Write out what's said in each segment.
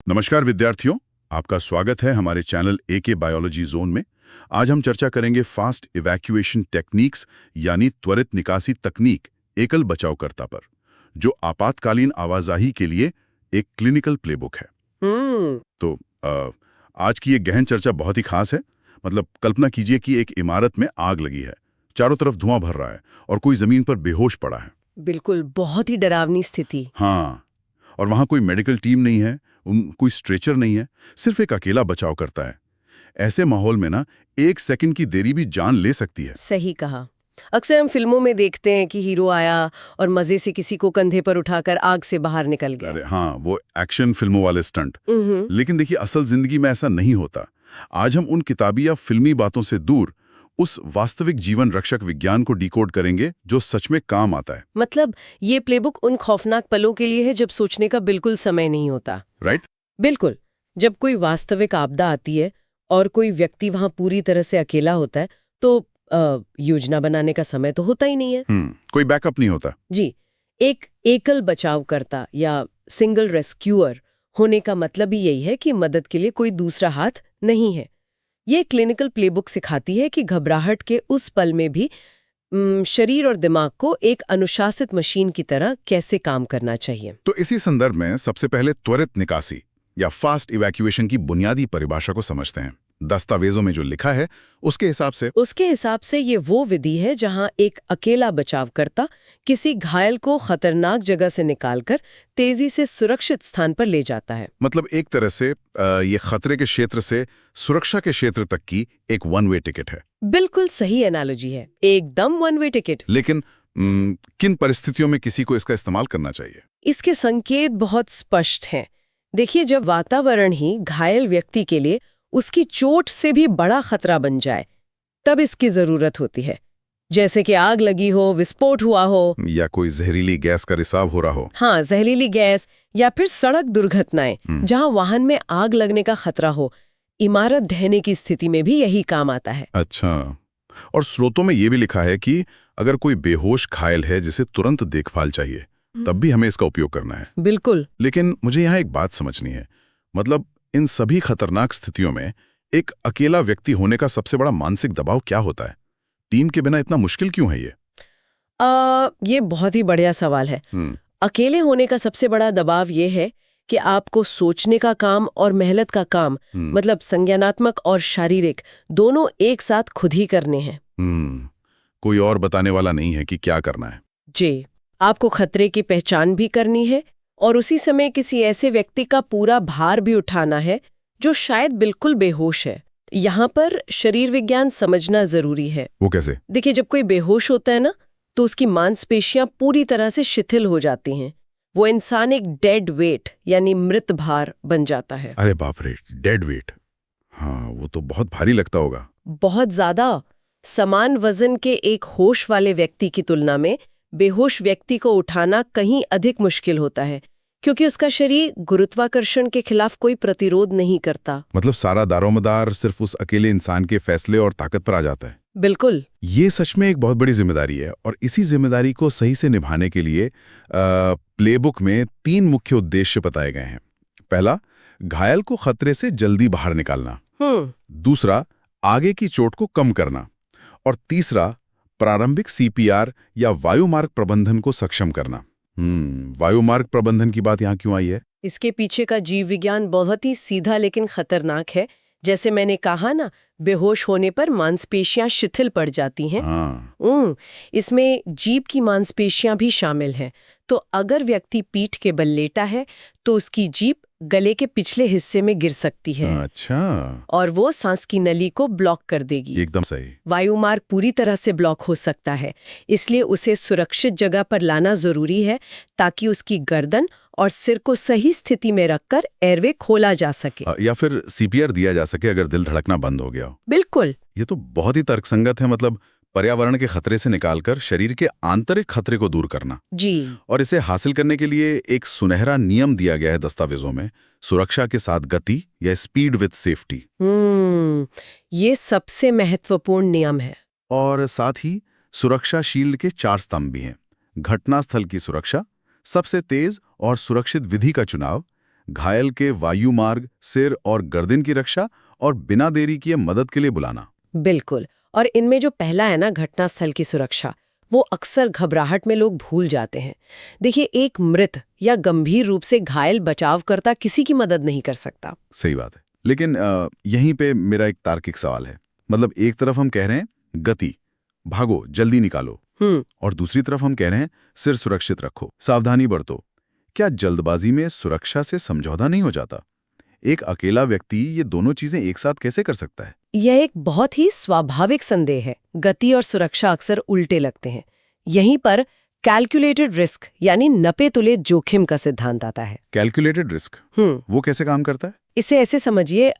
नमस्कार विद्यार्थियों, आपका स्वागत है हमारे चैनल एके बायोलॉजी जोन में। आज हम चर्चा करेंगे फास्ट इवैक्यूएशन टेक्निक्स यानी त्वरित निकासी तकनीक एकल बचावकर्ता पर, जो आपातकालीन आवाजाही के लिए एक क्लिनिकल प्लेबुक है। तो आज की ये गहन चर्चा बहुत ही खास है। मतलब कल्पना कीजिए कि एक इमारत में आग लगी है, चारों तरफ धुआं भर रहा है और कोई जमीन पर बेहोश पड़ा है। बिल्कुल, बहुत ही डरावनी स्थिति। हाँ, और वहां कोई मेडिकल टीम नहीं है, कोई स्ट्रेचर नहीं है, सिर्फ एक अकेला बचाव करता है। ऐसे माहौल में ना 1 सेकंड की देरी भी जान ले सकती है। सही कहा। अक्सर हम फिल्मों में देखते हैं कि हीरो आया और मजे से किसी को कंधे पर उठाकर आग से बाहर निकल गया। अरे हाँ, वो एक्शन फिल्मों वाले स्टंट। लेकिन देखिए, असल जिंदगी में ऐसा नहीं होता। आज हम उन किताबी या फिल्मी बातों से दूर उस वास्तविक जीवन रक्षक विज्ञान को डिकोड करेंगे जो सच में काम आता है। मतलब ये प्लेबुक उन खौफनाक पलों के लिए है जब सोचने का बिल्कुल समय नहीं होता। राइट? बिल्कुल, जब कोई वास्तविक आपदा आती है और कोई व्यक्ति वहां पूरी तरह से अकेला होता है तो योजना बनाने का समय तो होता ही नहीं है। कोई बैकअप नहीं होता। जी, एक एकल बचावकर्ता या सिंगल रेस्क्यूअर होने का मतलब ही यही है कि मदद के लिए कोई दूसरा हाथ नहीं है। ये क्लिनिकल प्लेबुक सिखाती है कि घबराहट के उस पल में भी शरीर और दिमाग को एक अनुशासित मशीन की तरह कैसे काम करना चाहिए। तो इसी संदर्भ में सबसे पहले त्वरित निकासी या फास्ट इवैक्यूएशन की बुनियादी परिभाषा को समझते हैं। दस्तावेजों में जो लिखा है उसके हिसाब से ये वो विधि है जहां एक अकेला बचावकर्ता किसी घायल को खतरनाक जगह से निकालकर तेजी से सुरक्षित स्थान पर ले जाता है। मतलब एक तरह से ये खतरे के क्षेत्र से सुरक्षा के क्षेत्र तक की एक वन वे टिकट है। बिल्कुल सही एनालॉजी है, एकदम वन वे टिकट। लेकिन किन परिस्थितियों में किसी को इसका इस्तेमाल करना चाहिए? इसके संकेत बहुत स्पष्ट हैं। देखिए, जब वातावरण ही घायल व्यक्ति के लिए उसकी चोट से भी बड़ा खतरा बन जाए, तब इसकी जरूरत होती है। जैसे कि आग लगी हो, विस्फोट हुआ हो, या कोई जहरीली गैस का रिसाव हो रहा हो। हाँ, जहरीली गैस या फिर सड़क दुर्घटनाएं जहां वाहन में आग लगने का खतरा हो। इमारत ढहने की स्थिति में भी यही काम आता है। अच्छा, और स्रोतों में ये भी लिखा है कि अगर कोई बेहोश घायल है जिसे तुरंत देखभाल चाहिए, तब भी हमें इसका उपयोग करना है। बिल्कुल। लेकिन मुझे यहाँ एक बात समझनी है। मतलब इन सभी खतरनाक स्थितियों में एक अकेला व्यक्ति होने का सबसे बड़ा मानसिक दबाव क्या होता है? टीम के बिना इतना मुश्किल क्यों है ये? ये बहुत ही बढ़िया सवाल है। अकेले होने का सबसे बड़ा दबाव ये है कि आपको सोचने का काम और मेहनत का काम, मतलब संज्ञानात्मक और शारीरिक, दोनों एक साथ खुद ही करने हैं। कोई और बताने वाला नहीं है कि क्या करना है। जी, आपको खतरे की पहचान भी करनी है और उसी समय किसी ऐसे व्यक्ति का पूरा भार भी उठाना है जो शायद बिल्कुल बेहोश है। यहाँ पर शरीर विज्ञान समझना जरूरी है। वो कैसे? देखिए, जब कोई बेहोश होता है ना, तो उसकी मांसपेशियां पूरी तरह से शिथिल हो जाती हैं। वो इंसान एक डेड वेट यानी मृत भार बन जाता है। अरे बाप रे, डेड वेट। हाँ, वो तो बहुत भारी लगता होगा। बहुत ज्यादा। समान वजन के एक होश वाले व्यक्ति की तुलना में बेहोश व्यक्ति को उठाना कहीं अधिक मुश्किल होता है, क्योंकि उसका शरीर गुरुत्वाकर्षण के खिलाफ कोई प्रतिरोध नहीं करता। मतलब सारा दारोमदार सिर्फ उस अकेले इंसान के फैसले और ताकत पर आ जाता है। बिल्कुल। ये सच में एक बहुत बड़ी जिम्मेदारी है, और इसी जिम्मेदारी को सही से निभाने के लिए प्लेबुक में 3 मुख्य उद्देश्य बताए गए हैं। पहला, घायल को खतरे से जल्दी बाहर निकालना। दूसरा, आगे की चोट को कम करना। और तीसरा, प्रारंभिक सीपीआर या वायुमार्ग प्रबंधन को सक्षम करना। वायुमार्ग प्रबंधन की बात यहाँ क्यों आई है? इसके पीछे का जीव विज्ञान बहुत ही सीधा लेकिन खतरनाक है। जैसे मैंने कहा ना, बेहोश होने पर मांसपेशियां शिथिल पड़ जाती हैं। इसमें जीभ की मांसपेशियां भी शामिल हैं। तो अगर व्यक्ति पीठ के बल लेटा है तो उसकी जीभ गले के पिछले हिस्से में गिर सकती है। अच्छा। और वो सांस की नली को ब्लॉक कर देगी। एकदम सही। वायुमार्ग पूरी तरह से ब्लॉक हो सकता है, इसलिए उसे सुरक्षित जगह पर लाना जरूरी है ताकि उसकी गर्दन और सिर को सही स्थिति में रखकर एयरवे खोला जा सके। या फिर सीपीआर दिया जा सके अगर दिल धड़कना बंद हो गया हो। बिल्कुल। ये तो बहुत ही तर्कसंगत है। मतलब पर्यावरण के खतरे से निकालकर शरीर के आंतरिक खतरे को दूर करना। जी। और इसे हासिल करने के लिए एक सुनहरा नियम दिया गया है दस्तावेजों में, सुरक्षा के साथ गति या स्पीड विद सेफ्टी। ये सबसे महत्वपूर्ण नियम है। और साथ ही सुरक्षा शील्ड के 4 स्तंभ भी हैं। घटनास्थल की सुरक्षा, सबसे तेज और सुरक्षित विधि का चुनाव, घायल के वायु मार्ग, सिर और गर्दन की रक्षा और बिना देरी किए मदद के लिए बुलाना। बिल्कुल। और इनमें जो पहला है ना, घटनास्थल की सुरक्षा, वो अक्सर घबराहट में लोग भूल जाते हैं। देखिए, एक मृत या गंभीर रूप से घायल बचावकर्ता किसी की मदद नहीं कर सकता। सही बात है। लेकिन यहीं पे मेरा एक तार्किक सवाल है। मतलब एक तरफ हम कह रहे हैं गति, भागो, जल्दी निकालो, और दूसरी तरफ हम कह रहे हैं सिर सुरक्षित रखो, सावधानी बरतो। क्या जल्दबाजी में सुरक्षा से समझौता नहीं हो जाता? एक अकेला व्यक्ति ये दोनों चीजें एक साथ कैसे कर सकता है? यह एक बहुत ही स्वाभाविक संदेह है। गति और सुरक्षा अक्सर उल्टे लगते हैं। यहीं पर कैलकुलेटेड रिस्क यानी नपे तुले जोखिम का सिद्धांत आता है। कैलकुलेटेड रिस्क, वो कैसे काम करता है? इसे ऐसे समझिए,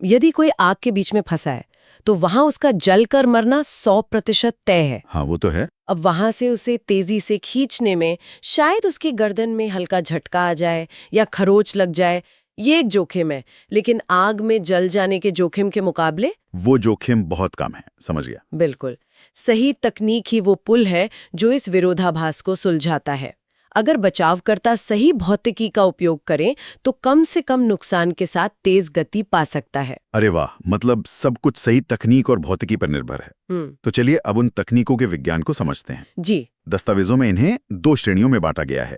यदि कोई आग के बीच में फंसा है तो वहां उसका जलकर मरना 100% तय है। हाँ, वो तो है। अब वहां से उसे तेजी से खींचने में शायद उसकी गर्दन में हल्का झटका आ जाए या खरोच लग जाए, ये एक जोखिम है। लेकिन आग में जल जाने के जोखिम के मुकाबले वो जोखिम बहुत कम है। समझ गया। बिल्कुल सही तकनीक ही वो पुल है जो इस विरोधाभास को सुलझाता है। अगर बचावकर्ता सही भौतिकी का उपयोग करें तो कम से कम नुकसान के साथ तेज गति पा सकता है। अरे वाह, मतलब सब कुछ सही तकनीक और भौतिकी पर निर्भर है। तो चलिए अब उन तकनीकों के विज्ञान को समझते हैं। जी। दस्तावेजों में इन्हें 2 श्रेणियों में बांटा गया है,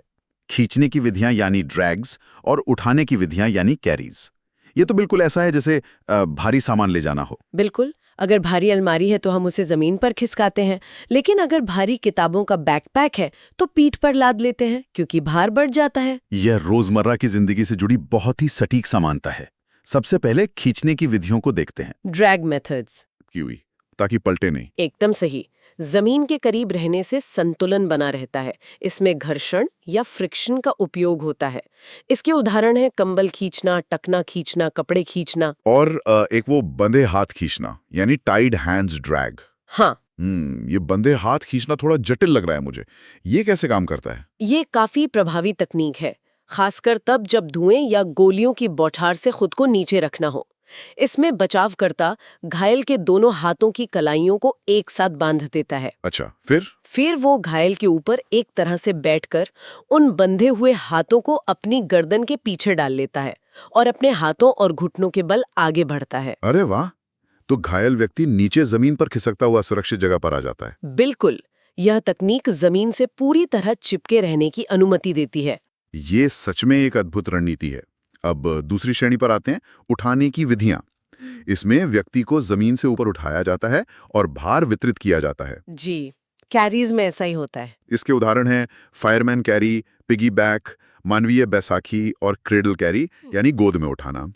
खींचने की विधियां यानी ड्रैग्स और उठाने की विधियां यानी कैरीज। ये तो बिल्कुल ऐसा है जैसे भारी सामान ले जाना हो। बिल्कुल। अगर भारी अलमारी है तो हम उसे जमीन पर खिसकाते हैं, लेकिन अगर भारी किताबों का बैकपैक है तो पीठ पर लाद लेते हैं क्योंकि भार बढ़ जाता है। यह रोजमर्रा की जिंदगी से जुड़ी बहुत ही सटीक समानता है। सबसे पहले खींचने की विधियों को देखते हैं। Drag methods. क्यों? ताकि पलटे नहीं। एकदम सही। जमीन के करीब रहने से संतुलन बना रहता है। इसमें घर्षण या फ्रिक्शन का उपयोग होता है। इसके उदाहरण है कंबल खींचना, टकना खींचना, कपड़े खींचना। और एक वो बंधे हाथ खींचना यानी टाइड हैंड्स ड्रैग। हाँ। ये बंधे हाथ खींचना थोड़ा जटिल लग रहा है मुझे। ये कैसे काम करता है? ये काफी प्रभावी तकनीक है, खासकर तब जब धुएं या गोलियों की बौछार से खुद को नीचे रखना हो। इसमें बचावकर्ता घायल के दोनों हाथों की कलाइयों को एक साथ बांध देता है। अच्छा, फिर वो घायल के ऊपर एक तरह से बैठकर उन बंधे हुए हाथों को अपनी गर्दन के पीछे डाल लेता है और अपने हाथों और घुटनों के बल आगे बढ़ता है। अरे वाह, तो घायल व्यक्ति नीचे जमीन पर खिसकता हुआ सुरक्षित जगह पर आ जाता है। बिल्कुल। यह तकनीक जमीन से पूरी तरह चिपके रहने की अनुमति देती है। ये सच में एक अद्भुत रणनीति है। अब दूसरी श्रेणी पर आते हैं, उठाने की विधियां। इसमें व्यक्ति को जमीन से ऊपर उठाया जाता है और भार वितरित किया जाता है। जी, कैरीज में ऐसा ही होता है। इसके उदाहरण हैं फायरमैन कैरी, पिगी बैक, मानवीय बैसाखी और क्रेडल कैरी यानी गोद में उठाना।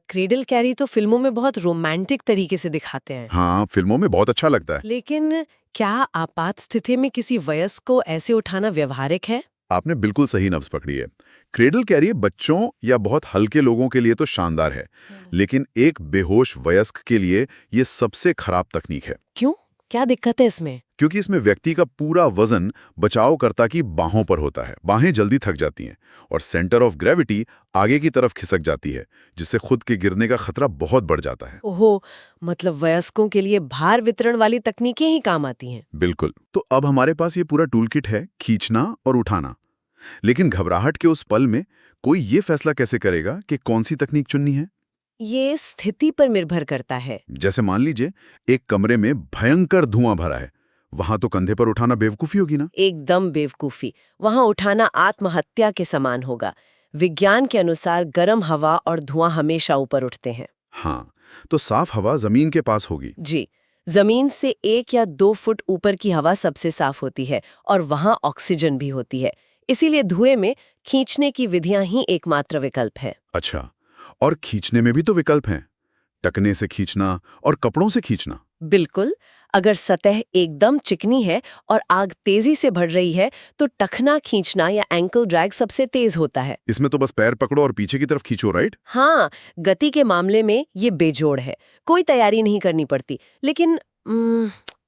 क्रेडल कैरी तो फिल्मों में बहुत रोमांटिक तरीके से दिखाते हैं। हाँ, फिल्मों में बहुत अच्छा लगता है। लेकिन क्या आपात स्थिति में किसी वयस्क को ऐसे उठाना व्यवहारिक है? आपने बिल्कुल सही नब्ज पकड़ी है। क्रेडल कैरी बच्चों या बहुत हल्के लोगों के लिए तो शानदार है, लेकिन एक बेहोश वयस्क के लिए ये सबसे खराब तकनीक है। क्यों? क्या दिक्कत है इसमें? क्योंकि इसमें व्यक्ति का पूरा वजन बचावकर्ता की बाहों पर होता है। बाहें जल्दी थक जाती हैं और सेंटर ऑफ ग्रेविटी आगे की तरफ खिसक जाती है, जिससे खुद के गिरने का खतरा बहुत बढ़ जाता है। ओहो, मतलब वयस्कों के लिए भार वितरण वाली तकनीकें ही काम आती हैं। बिल्कुल। तो अब हमारे पास ये पूरा टूल किट है, खींचना और उठाना। लेकिन घबराहट के उस पल में कोई ये फैसला कैसे करेगा कि कौन सी तकनीक चुननी है? ये स्थिति पर निर्भर करता है। जैसे मान लीजिए एक कमरे में भयंकर धुआं भरा है, वहां तो कंधे पर उठाना बेवकूफी होगी ना? एकदम बेवकूफी। वहां उठाना आत्महत्या के समान होगा। विज्ञान के अनुसार गर्म हवा और धुआं हमेशा ऊपर उठते हैं। हाँ, तो साफ हवा जमीन के पास होगी। जी, जमीन से 1 या 2 फुट ऊपर की हवा सबसे साफ होती है और वहां ऑक्सीजन भी होती है। इसीलिए धुएं में खींचने की विधियां ही एकमात्र विकल्प है। अच्छा, और खींचने में भी तो विकल्प हैं, टकने से खींचना और कपड़ों से खींचना। बिल्कुल। अगर सतह एकदम चिकनी है और आग तेजी से बढ़ रही है तो टखना खींचना या एंकल ड्रैग सबसे तेज होता है। इसमें तो बस पैर पकड़ो और पीछे की तरफ खींचो, राइट? हाँ, गति के मामले में ये बेजोड़ है। कोई तैयारी नहीं करनी पड़ती। लेकिन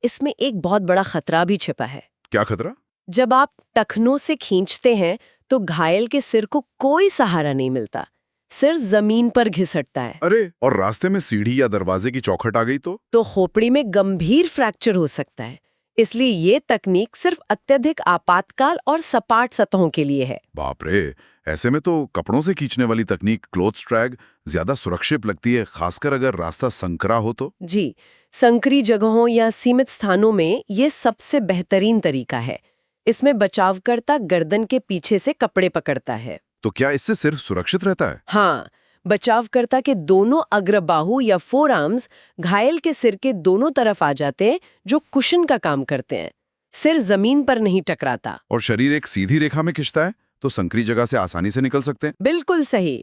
इसमें एक बहुत बड़ा खतरा भी छिपा है। क्या खतरा? जब आप टखनों से खींचते हैं तो घायल के सिर को कोई सहारा नहीं मिलता। सिर जमीन पर घिसटता है। अरे, और रास्ते में सीढ़ी या दरवाजे की चौखट आ गई तो खोपड़ी में गंभीर फ्रैक्चर हो सकता है। इसलिए ये तकनीक सिर्फ अत्यधिक आपातकाल और सपाट सतहों के लिए है। बाप रे, ऐसे में तो कपड़ों से खींचने वाली तकनीक क्लोथ्स ड्रैग ज्यादा सुरक्षित लगती है, खासकर अगर रास्ता संकरा हो तो। जी, संकरी जगहों या सीमित स्थानों में ये सबसे बेहतरीन तरीका है। इसमें बचावकर्ता गर्दन के पीछे से कपड़े पकड़ता है। तो क्या इससे सिर्फ सुरक्षित रहता है? हाँ, बचावकर्ता के दोनों अग्रबाहु या फोर आर्म्स घायल के सिर के दोनों तरफ आ जाते हैं, जो कुशन का काम करते हैं। सिर जमीन पर नहीं टकराता। और शरीर एक सीधी रेखा में खिंचता है, तो संकरी जगह से आसानी से निकल सकते हैं। बिल्कुल सही।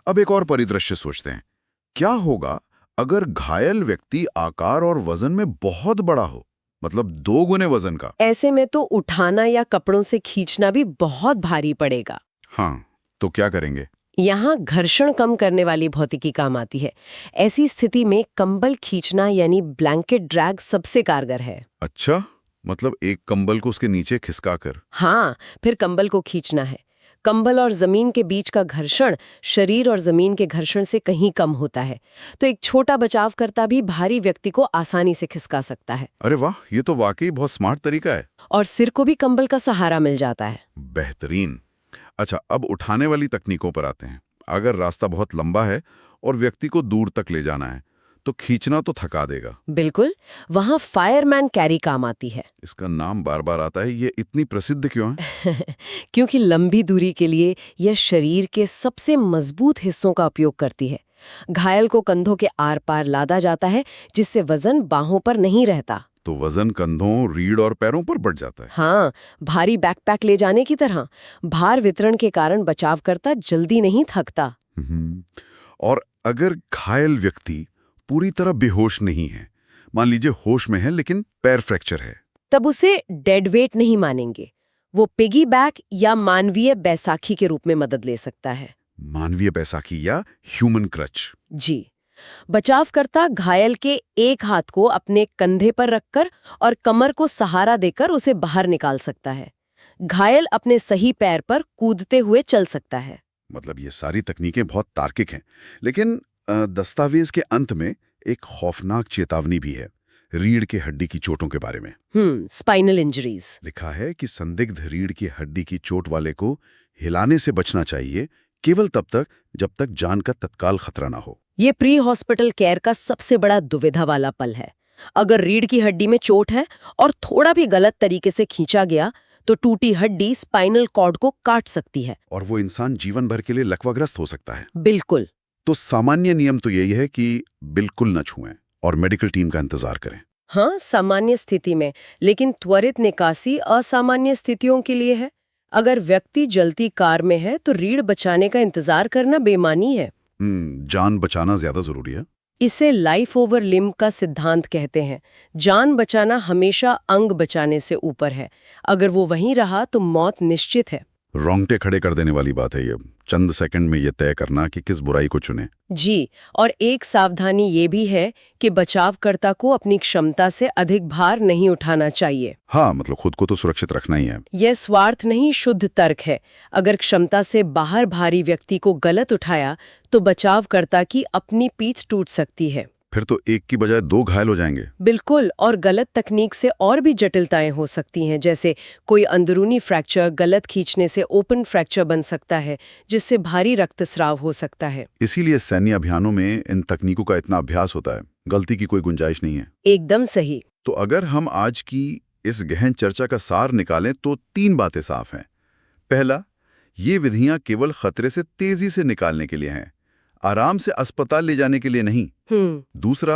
अब एक और परिदृश्य सोचते हैं। क्या होगा अगर घायल व्यक्ति आकार और वजन में बहुत बड़ा हो, मतलब 2 गुने वजन का? ऐसे में तो उठाना या कपड़ों से खींचना भी बहुत भारी पड़ेगा। हाँ, तो क्या करेंगे? यहाँ घर्षण कम करने वाली भौतिकी काम आती है। ऐसी स्थिति में कंबल खींचना यानी ब्लैंकेट ड्रैग सबसे कारगर है। अच्छा, मतलब एक कंबल को उसके नीचे खिसका कर? हाँ, फिर कंबल को खींचना है। कंबल और जमीन के बीच का घर्षण शरीर और जमीन के घर्षण से कहीं कम होता है, तो एक छोटा बचावकर्ता भी भारी व्यक्ति को आसानी से खिसका सकता है। अरे वाह, ये तो वाकई बहुत स्मार्ट तरीका है। और सिर को भी कंबल का सहारा मिल जाता है। बेहतरीन। अच्छा, अब उठाने वाली तकनीकों पर आते हैं। अगर रास्ता बहुत लंबा है और व्यक्ति को दूर तक ले जाना है, तो खींचना तो थका देगा। बिल्कुल, वहाँ फायरमैन कैरी काम आती है। इसका नाम बार बार आता है, ये इतनी प्रसिद्ध क्यों है? क्योंकि लंबी दूरी के लिए यह शरीर के सबसे मजबूत हिस्सों का उपयोग करती है। घायल को कंधों के आर पार लादा जाता है, जिससे वजन बाहों पर नहीं रहता। तो वजन कंधों, रीढ़ और पैरों पर बढ़ जाता है। हाँ, भारी बैकपैक ले जाने की तरह। भार वितरण के कारण बचावकर्ता जल्दी नहीं थकता। और अगर घायल व्यक्ति पूरी तरह बेहोश नहीं है, मान लीजिए होश में है लेकिन पैर फ्रैक्चर है, तब उसे डेड वेट नहीं मानेंगे। वो पिगी बैक या मानवीय बैसाखी के रूप में मदद ले सकता है। मानवीय बैसाखी या ह्यूमन क्रच? जी, बचावकर्ता घायल के एक हाथ को अपने कंधे पर रखकर और कमर को सहारा देकर उसे बाहर निकाल सकता है। घायल अपने सही पैर पर कूदते हुए चल सकता है। मतलब ये सारी तकनीकें बहुत तार्किक हैं, लेकिन दस्तावेज के अंत में एक खौफनाक चेतावनी भी है, रीढ़ की हड्डी की चोटों के बारे में। Spinal injuries. लिखा है कि संदिग्ध रीढ़ की हड्डी की चोट वाले को हिलाने से बचना चाहिए, केवल तब तक जब तक जान का तत्काल खतरा ना हो। ये प्री हॉस्पिटल केयर का सबसे बड़ा दुविधा वाला पल है। अगर रीढ़ की हड्डी में चोट है और थोड़ा भी गलत तरीके से खींचा गया, तो टूटी हड्डी स्पाइनल कॉर्ड को काट सकती है और वो इंसान जीवन भर के लिए लकवाग्रस्त हो सकता है। बिल्कुल। तो सामान्य नियम तो यही है कि बिल्कुल न छुएं और मेडिकल टीम का इंतजार करें। हाँ, सामान्य स्थिति में, लेकिन त्वरित निकासी असामान्य स्थितियों के लिए है। अगर व्यक्ति जलती कार में है तो रीढ़ बचाने का इंतजार करना बेमानी है। जान बचाना ज्यादा जरूरी है। इसे लाइफ ओवर लिम्ब का सिद्धांत कहते हैं। जान बचाना हमेशा अंग बचाने से ऊपर है। अगर वो वहीं रहा तो मौत निश्चित है। रोंगटे खड़े कर देने वाली बात है ये, चंद सेकंड में ये तय करना कि किस बुराई को चुने। जी, और एक सावधानी ये भी है कि बचावकर्ता को अपनी क्षमता से अधिक भार नहीं उठाना चाहिए। हाँ, मतलब खुद को तो सुरक्षित रखना ही है। यह स्वार्थ नहीं, शुद्ध तर्क है। अगर क्षमता से बाहर भारी व्यक्ति को गलत उठाया तो बचावकर्ता की अपनी पीठ टूट सकती है। फिर तो एक की बजाय 2 घायल हो जाएंगे। बिल्कुल, और गलत तकनीक से और भी जटिलताएं हो सकती हैं, जैसे कोई अंदरूनी फ्रैक्चर गलत खींचने से ओपन फ्रैक्चर बन सकता है, जिससे भारी रक्तस्राव हो सकता है। इसीलिए सैन्य अभियानों में इन तकनीकों का इतना अभ्यास होता है, गलती की कोई गुंजाइश नहीं है। एकदम सही। तो अगर हम आज की इस गहन चर्चा का सार निकालें तो 3 बातें साफ हैं। पहला, ये विधियां केवल खतरे से तेजी से निकालने के लिए हैं, आराम से अस्पताल ले जाने के लिए नहीं। दूसरा,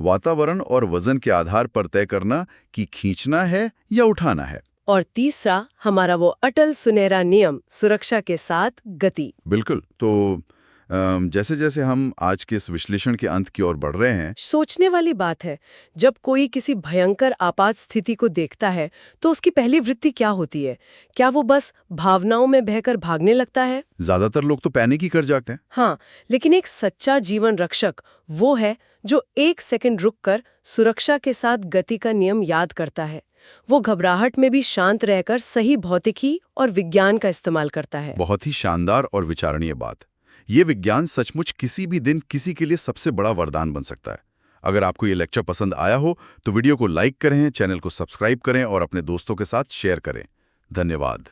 वातावरण और वजन के आधार पर तय करना कि खींचना है या उठाना है। और तीसरा, हमारा वो अटल सुनहरा नियम, सुरक्षा के साथ गति। बिल्कुल। तो जैसे जैसे हम आज के इस विश्लेषण के अंत की ओर बढ़ रहे हैं, सोचने वाली बात है, जब कोई किसी भयंकर आपात स्थिति को देखता है तो उसकी पहली वृत्ति क्या होती है? क्या वो बस भावनाओं में बहकर भागने लगता है? ज्यादातर लोग तो पैनिक ही कर जाते हैं। हाँ, लेकिन एक सच्चा जीवन रक्षक वो है जो 1 सेकंड रुककर सुरक्षा के साथ गति का नियम याद करता है। वो घबराहट में भी शांत रहकर सही भौतिकी और विज्ञान का इस्तेमाल करता है। बहुत ही शानदार और विचारणीय बात। ये विज्ञान सचमुच किसी भी दिन किसी के लिए सबसे बड़ा वरदान बन सकता है। अगर आपको ये लेक्चर पसंद आया हो तो वीडियो को लाइक करें, चैनल को सब्सक्राइब करें और अपने दोस्तों के साथ शेयर करें। धन्यवाद।